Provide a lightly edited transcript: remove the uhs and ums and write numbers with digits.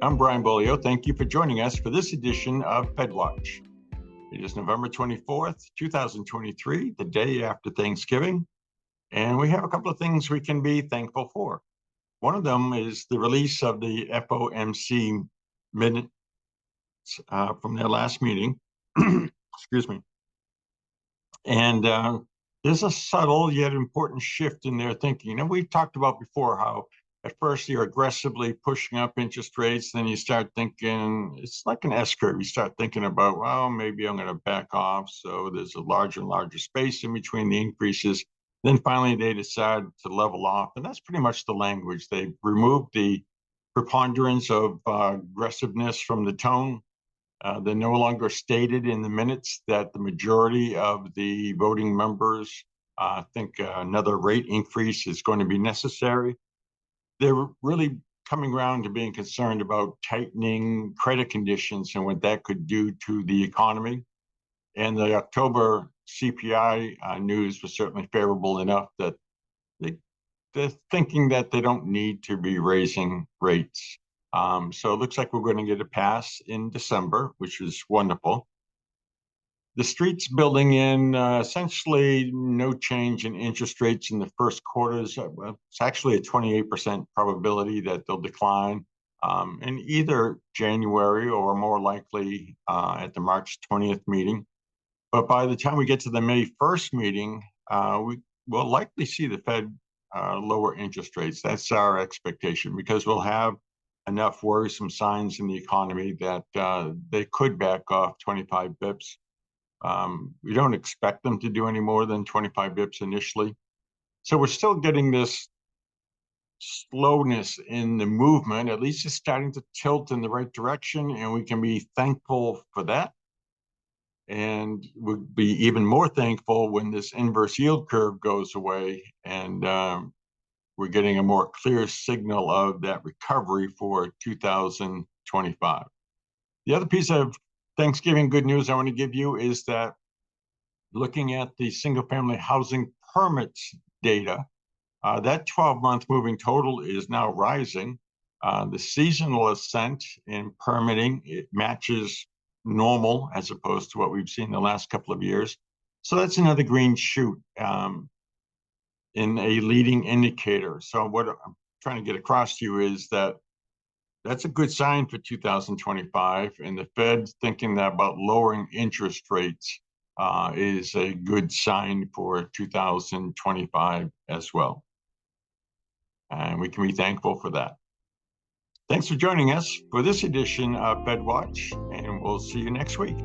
I'm Brian Beaulieu. Thank you for joining us for this edition of FedWatch. It is November 24th, 2023, the day after Thanksgiving, and we have a couple of things we can be thankful for. One of them is the release of the FOMC minutes from their last meeting. Excuse me. And there's a subtle yet important shift in their thinking. And we've talked about before how at first you're aggressively pushing up interest rates, then you start thinking, it's like an S curve. You start thinking about, well, maybe I'm going to back off. So there's a larger and larger space in between the increases. Then finally they decide to level off. And that's pretty much the language. They've removed the preponderance of aggressiveness from the tone. They're no longer stated in the minutes that the majority of the voting members think another rate increase is going to be necessary. They're really coming around to being concerned about tightening credit conditions and what that could do to the economy. And the October CPI news was certainly favorable enough that they're thinking that they don't need to be raising rates. So it looks like we're going to get a pass in December, which is wonderful. The street's building in essentially no change in interest rates in the first quarters. It's actually a 28% probability that they'll decline in either January or more likely at the March 20th meeting. But by the time we get to the May 1st meeting, we will likely see the Fed lower interest rates. That's our expectation because we'll have enough worrisome signs in the economy that they could back off 25 bips. We don't expect them to do any more than 25 bips initially. So we're still getting this slowness in the movement. At least it's starting to tilt in the right direction, and we can be thankful for that. And we'll be even more thankful when this inverse yield curve goes away and we're getting a more clear signal of that recovery for 2025. The other piece of Thanksgiving good news I want to give you is that looking at the single-family housing permits data, that 12-month moving total is now rising. The seasonal ascent in permitting, it matches normal as opposed to what we've seen the last couple of years. So that's another green shoot in a leading indicator. So what I'm trying to get across to you is that that's a good sign for 2025, and the Fed thinking that about lowering interest rates is a good sign for 2025 as well. And we can be thankful for that. Thanks for joining us for this edition of FedWatch, and we'll see you next week.